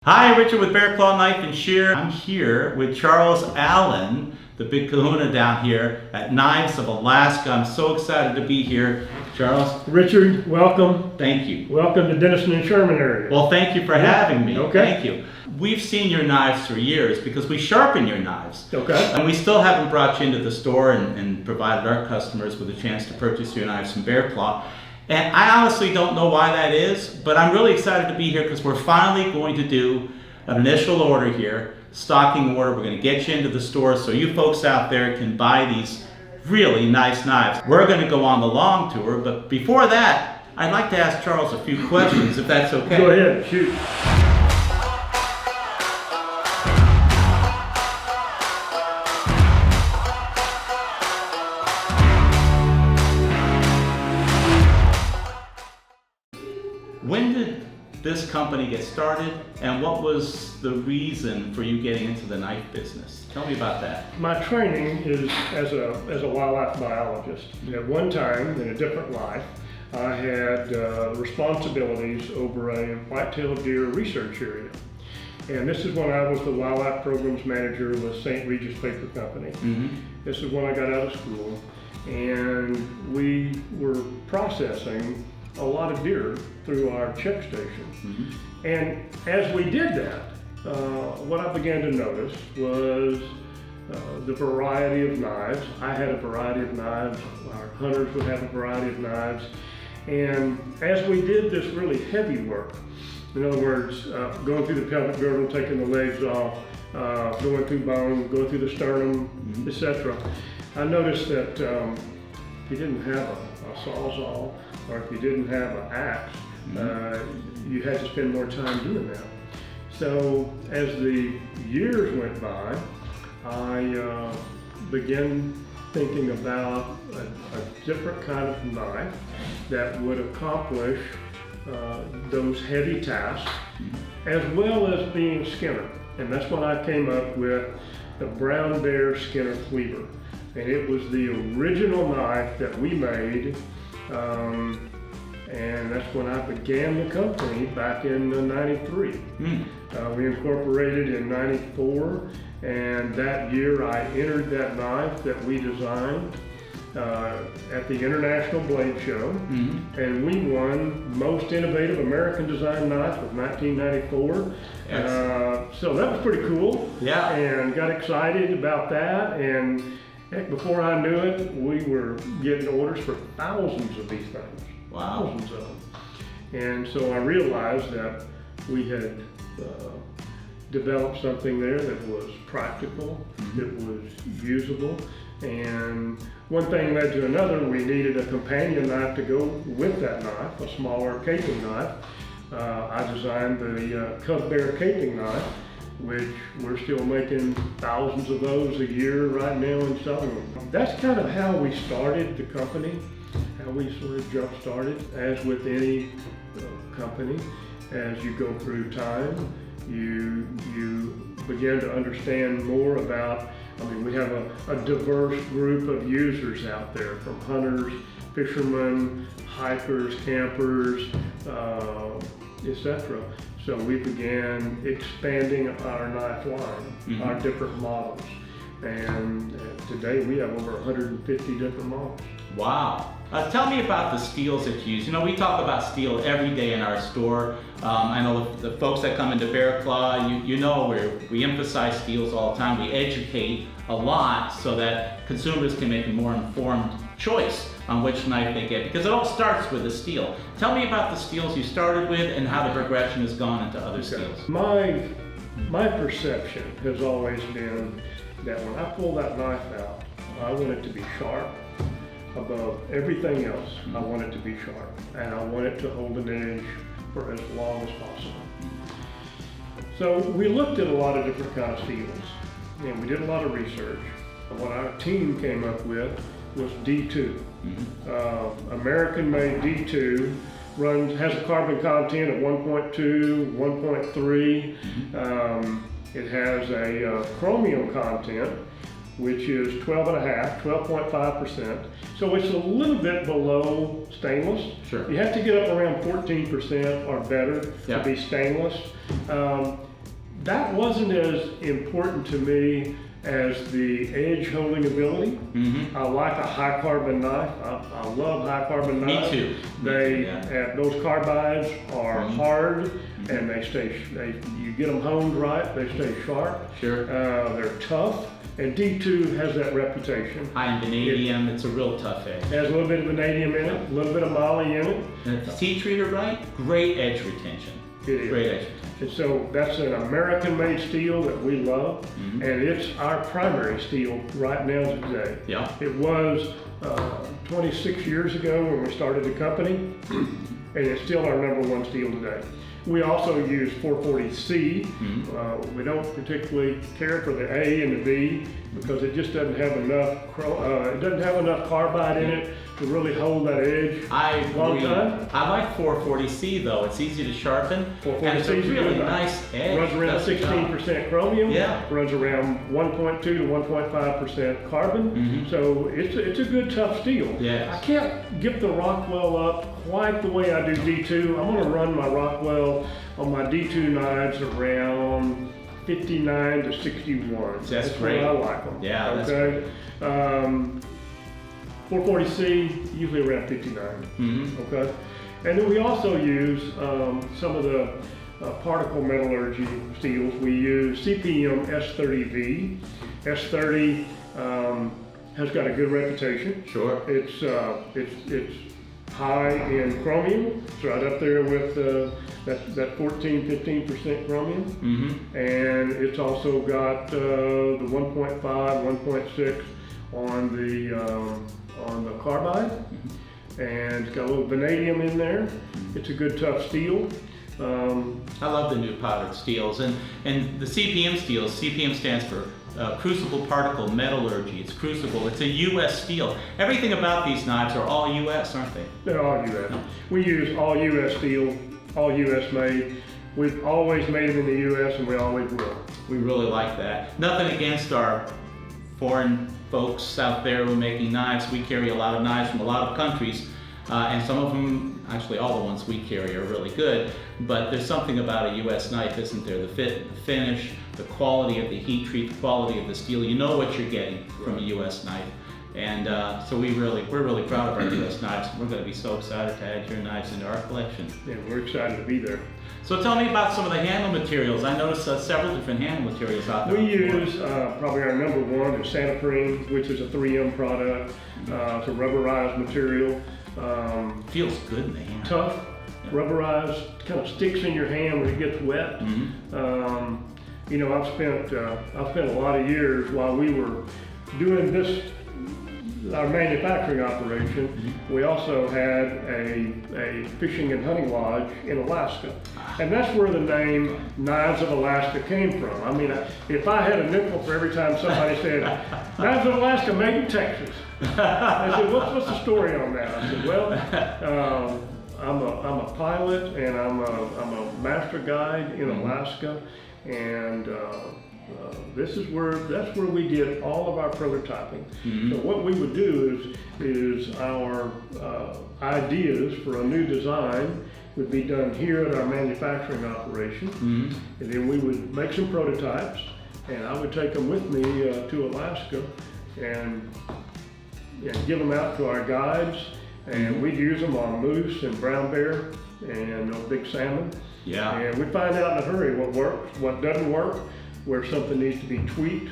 Hi, Richard with Bear Claw Knife and Shear. I'm here with Charles Allen, the big kahuna down here at Knives of Alaska. I'm so excited to be here. Charles? Richard, welcome. Thank you. Welcome to Denison and Sherman area. Well, thank you for having me. Okay. Thank you. We've seen your knives for years because we sharpen your knives. Okay. And we still haven't brought you into the store and provided our customers with a chance to purchase your knives from Bear Claw. And I honestly don't know why that is, but I'm really excited to be here because we're finally going to do an initial order here, stocking order. We're going to get you into the store so you folks out there can buy these really nice knives. We're going to go on the long tour, but before that, I'd like to ask Charles a few questions, if that's okay. Go ahead, shoot. When did this company get started, and what was the reason for you getting into the knife business? Tell me about that. My training is as a wildlife biologist. At one time, in a different life, I had responsibilities over a white-tailed deer research area. And this is when I was the wildlife programs manager with St. Regis Paper Company. Mm-hmm. This is when I got out of school, and we were processing a lot of deer through our check station. Mm-hmm. And as we did that, what I began to notice was the variety of knives. I had a variety of knives, our hunters would have a variety of knives. And as we did this really heavy work, in other words, going through the pelvic girdle, taking the legs off, going through bone, going through the sternum, Mm-hmm. etc., I noticed that if you didn't have a sawzall, or if you didn't have an axe, you had to spend more time doing that. So as the years went by, I began thinking about a different kind of knife that would accomplish those heavy tasks, as well as being Skinner. And that's when I came up with the Brown Bear Skinner Cleaver. And it was the original knife that we made, and that's when I began the company back in '93. We incorporated in '94, and that year I entered that knife that we designed at the International Blade Show, and we won Most Innovative American Design Knife of 1994. So that was pretty cool. Yeah. And got excited about that, and heck, before I knew it, we were getting orders for thousands of these things. Wow. Thousands of them. And so I realized that we had developed something there that was practical, that was usable, and one thing led to another. We needed a companion knife to go with that knife, a smaller caping knife. I designed the Cub Bear caping knife, which we're still making thousands of those a year right now and selling them. That's kind of how we started the company, how we sort of jump-started. As with any company, as you go through time, you begin to understand more about, we have a diverse group of users out there, from hunters, fishermen, hikers, campers, etc. So we began expanding our knife line, our different models. And today we have over 150 different models. Wow. Tell me about the steels that you use. You know, we talk about steel every day in our store. I know the folks that come into Bear Claw, you know we emphasize steels all the time. We educate a lot so that consumers can make a more informed choice on which knife they get, because it all starts with the steel. Tell me about the steels you started with and how the progression has gone into other steels. My perception has always been that when I pull that knife out, I want it to be sharp. Above everything else, I want it to be sharp, and I want it to hold an edge for as long as possible. So we looked at a lot of different kinds of steels, and we did a lot of research. What our team came up with was D2. American-made D2 has a carbon content of 1.2, 1.3. It has a chromium content, which is 12.5%. So it's a little bit below stainless. Sure. You have to get up around 14% or better to be stainless. that wasn't as important to me as the edge holding ability. I like a high carbon knife. I love high carbon Me knives. too. They Yeah. those carbides are hard, and you get them honed right. They stay sharp. Sure. They're tough, and D2 has that reputation. High in vanadium, it's a real tough edge. Has a little bit of vanadium in it, a little bit of moly in it. And if the heat treated right, great edge retention. It is. Great edge retention. And so that's an American-made steel that we love, and it's our primary steel right now today. Yeah. It was 26 years ago when we started the company, and it's still our number one steel today. We also use 440C. We don't particularly care for the A and the B because it just doesn't have enough carbide in it to really hold that edge. I Long agree. time? I like 440C though. It's easy to sharpen, and 440C it's a is a really good nice edge. Runs around Does the job. 16% chromium. Yeah. Runs around 1.2 to 1.5% carbon. So it's a good tough steel. Yes. I can't get the Rockwell up quite the way I do D2. I'm going to run my Rockwell on my D2 knives around 59 to 61. That's great. Where I like them. Yeah, that's Okay. 440C usually around 59. Okay. And then we also use some of the particle metallurgy steels. We use CPM S30V. S30 has got a good reputation. Sure. It's high in chromium. It's right up there with that 14-15% chromium. And it's also got the 1.5, 1.6 on the carbide. And it's got a little vanadium in there. It's a good tough steel. I love the new powdered steels and the CPM steels. CPM stands for Crucible Particle Metallurgy. It's crucible. It's a U.S. steel. Everything about these knives are all U.S., aren't they? They're all U.S. We use all U.S. steel, all U.S. made. We've always made them in the U.S. and we always will. We really like that. Nothing against our foreign folks out there who are making knives. We carry a lot of knives from a lot of countries, and some of them, actually all the ones we carry are really good, but there's something about a U.S. knife, isn't there? The fit, the finish, the quality of the heat treat, the quality of the steel. You know what you're getting from a U.S. knife. And so we're really proud of our U.S. knives. We're going to be so excited to add your knives into our collection. And we're excited to be there. So tell me about some of the handle materials. I noticed several different handle materials out there. We use probably our number one is Santoprene, which is a 3M product. It's a rubberized material. Feels good in the hand. Tough, rubberized, kind of sticks in your hand when it gets wet. You know, I've spent a lot of years while we were doing this, our manufacturing operation. We also had a fishing and hunting lodge in Alaska. And that's where the name Knives of Alaska came from. I mean, if I had a nickel for every time somebody said, Knives of Alaska made in Texas. I said, what's the story on that? I said, well, I'm a pilot and I'm a master guide in Alaska, and that's where we did all of our prototyping. So what we would do is our ideas for a new design would be done here at our manufacturing operation, and then we would make some prototypes, and I would take them with me to Alaska and give them out to our guides, and we'd use them on moose and brown bear and big salmon. Yeah. And we'd find out in a hurry what works, what doesn't work, where something needs to be tweaked.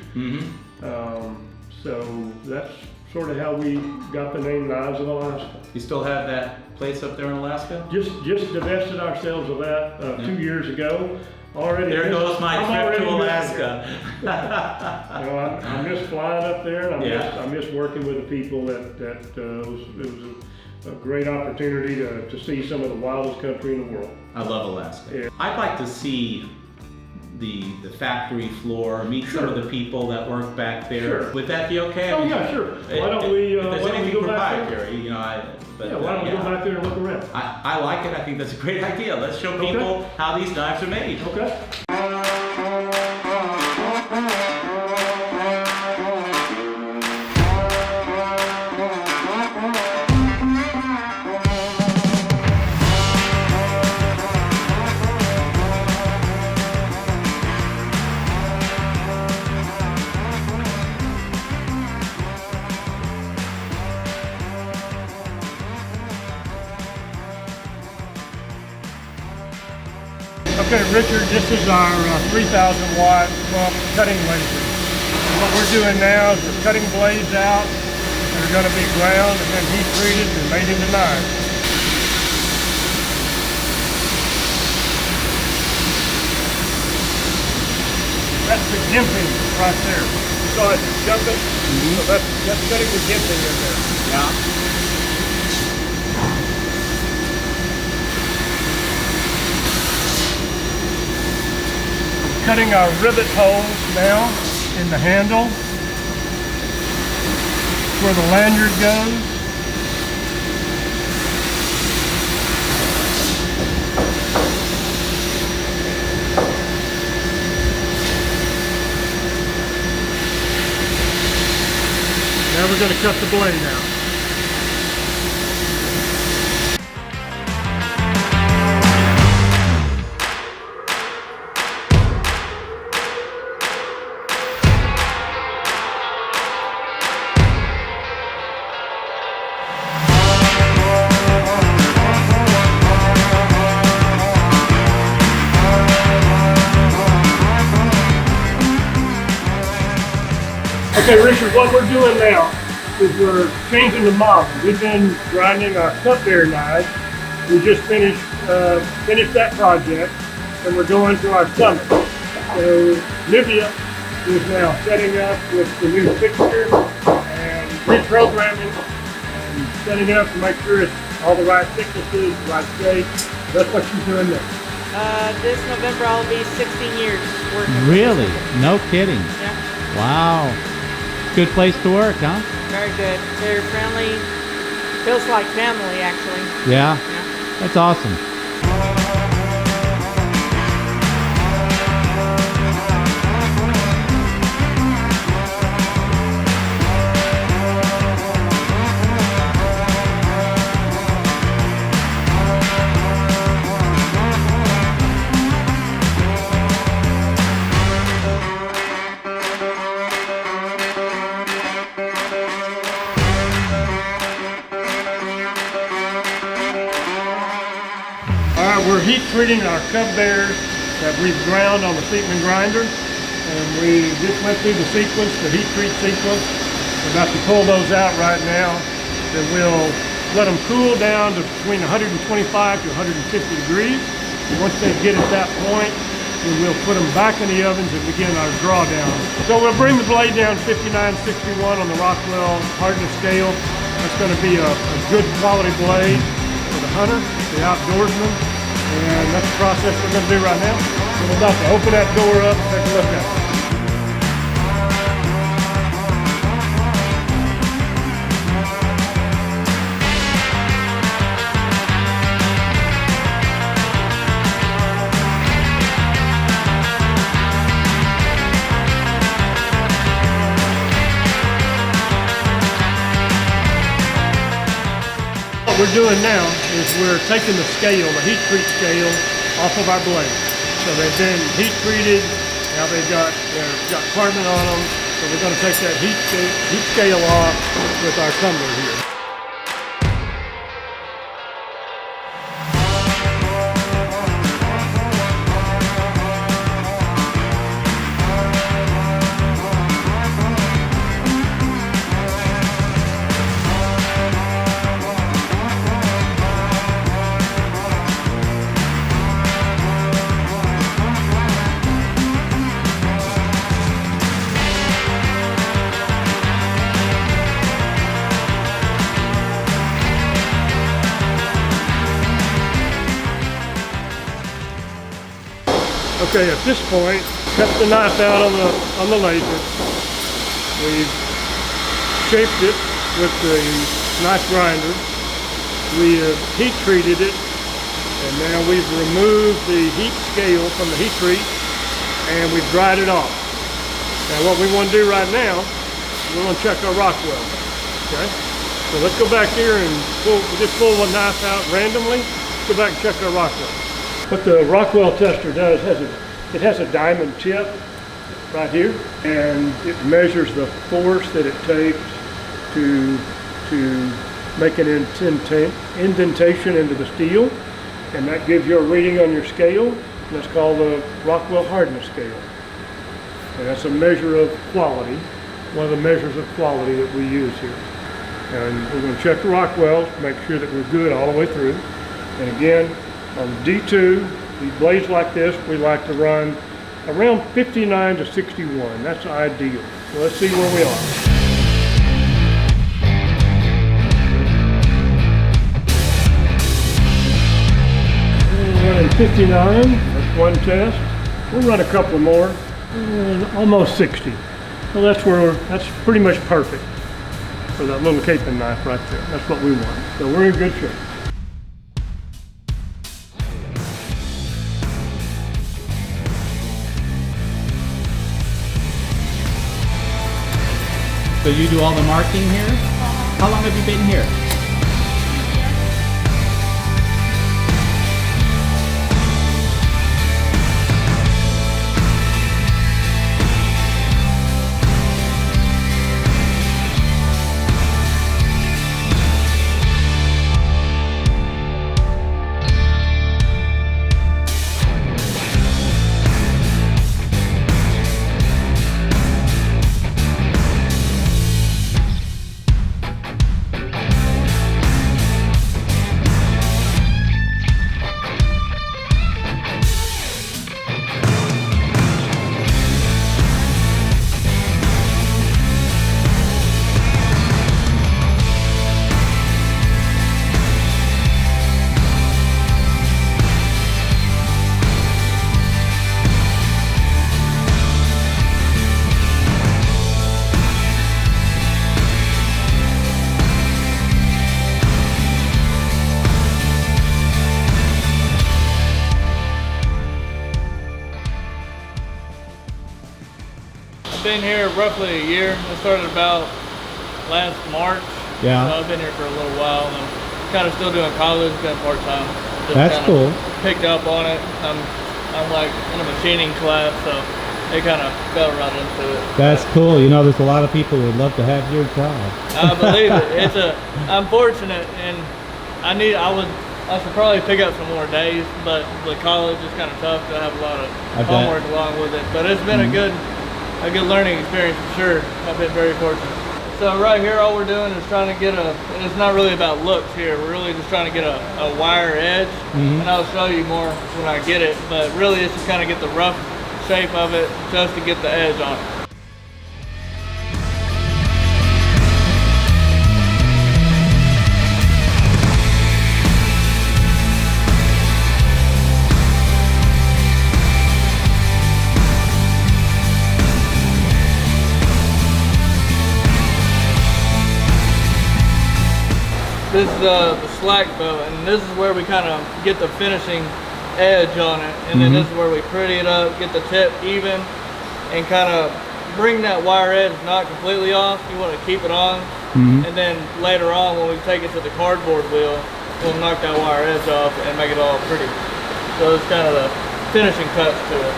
So that's sort of how we got the name Knives of Alaska. You still have that place up there in Alaska? Just divested ourselves of that 2 years ago. Already. There goes my trip to Alaska. You know, I miss flying up there, and Yeah. I miss working with the people. It was a great opportunity to see some of the wildest country in the world. I love Alaska. Yeah. I'd like to see the factory floor, meet some of the people that work back there. Sure. Would that be okay? Oh yeah, sure. Why don't we? If there's Why don't we anything go back there? proprietary, you know, Yeah, why don't we go back there and look around? I like it. I think that's a great idea. Let's show Okay. people how these knives are made. Okay. Okay, Richard, this is our 3,000 watt pump cutting laser. And what we're doing now is we're cutting blades out that are going to be ground and then heat treated and made into knives. That's the gimping right there. You saw it jumping? So that's cutting the gimping in there. Yeah. Cutting our rivet holes now in the handle where the lanyard goes. Now we're going to cut the blade out. Okay, Richard, what we're doing now is we're changing the model. We've been grinding our cupbearer knives. We just finished that project, and we're going to our summit. So Livia is now setting up with the new fixture and reprogramming and setting it up to make sure it's all the right thicknesses, right shape. That's what she's doing now. This November I'll be 16 years working. Really? No kidding. Yeah, Wow. Good place to work, huh? very good. They're friendly. Feels like family, actually. Yeah. Yeah. That's awesome. We're heat treating our cupbearers that we've ground on the Siegmann grinder, and we just went through the sequence, the heat treat sequence. We're about to pull those out right now. Then we'll let them cool down to between 125 to 150 degrees. Once they get at that point, then we'll put them back in the ovens and begin our drawdown. So we'll bring the blade down 5961 on the Rockwell hardness scale. That's going to be a good quality blade for the hunter, the outdoorsman. And that's the process we're going to do right now. We're about to open that door up and take a look at it. What we're doing now is we're taking the scale, the heat treat scale, off of our blade. So they've been heat treated, now they've got carbon on them, so we're going to take that heat scale off with our tumbler here. Okay, at this point, cut the knife out on the laser. We've shaped it with the knife grinder. We have heat treated it, and now we've removed the heat scale from the heat treat, and we've dried it off. Now what we want to do right now, we want to check our Rockwell. Okay, so let's go back here and just pull one knife out randomly. Let's go back and check our Rockwell. What the Rockwell tester does it has a diamond tip right here, and it measures the force that it takes to make an indentation into the steel, and that gives you a reading on your scale. and it's called the Rockwell Hardness Scale. And that's a measure of quality, one of the measures of quality that we use here. And we're going to check the Rockwells, make sure that we're good all the way through. And again, on D2, these blades like this, we like to run around 59 to 61. That's ideal. So let's see where we are. We're running 59, that's one test. We'll run a couple more, almost 60. So that's pretty much perfect for that little caping knife right there. That's what we want. So we're in good shape. So you do all the marking here? How long have you been here? I've been here roughly a year. I started about last March. Yeah. So I've been here for a little while, and I'm kind of still doing college, kind of part-time. Just That's kinda cool. Picked up on it. I'm like in a machining class, so it kind of fell right into it. That's cool. You know, there's a lot of people who would love to have your job. I believe it. I'm fortunate, and I should probably pick up some more days, but the college is kind of tough to have a lot of I bet. homework along with it. But it's been a good learning experience for sure. I've been very fortunate. So right here, all we're doing is trying to get and it's not really about looks here. We're really just trying to get a wire edge, and I'll show you more when I get it. But really, it's to kind of get the rough shape of it, just to get the edge on it. This is the slack bow, and this is where we kind of get the finishing edge on it, and then this is where we pretty it up, get the tip even, and kind of bring that wire edge not completely off. You want to keep it on, and then later on when we take it to the cardboard wheel, we'll knock that wire edge off and make it all pretty. So it's kind of the finishing touch to it.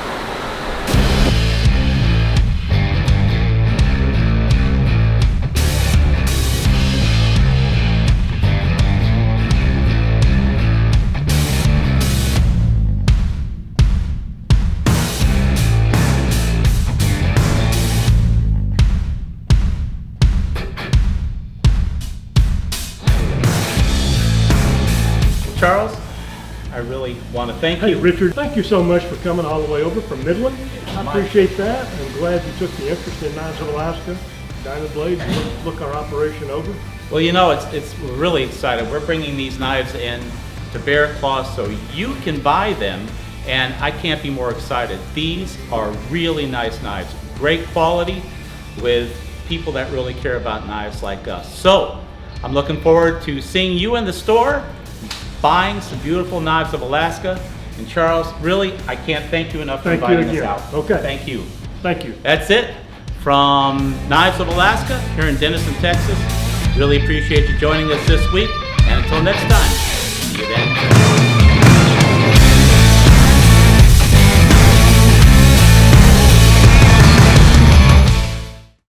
Charles, I really want to thank Hey, you. Richard, thank you so much for coming all the way over from Midland. I appreciate that. I'm glad you took the interest in Knives of Alaska, Diamond Blades, and look our operation over. Well, you know, we're really excited. We're bringing these knives in to Bear Claw so you can buy them, and I can't be more excited. These are really nice knives, great quality with people that really care about knives like us. So, I'm looking forward to seeing you in the store, buying some beautiful Knives of Alaska. And Charles, really, I can't thank you enough for Thank you inviting us again. out. Okay. Thank you. Thank you. That's it from Knives of Alaska here in Denison, Texas. Really appreciate you joining us this week. And until next time, see you then.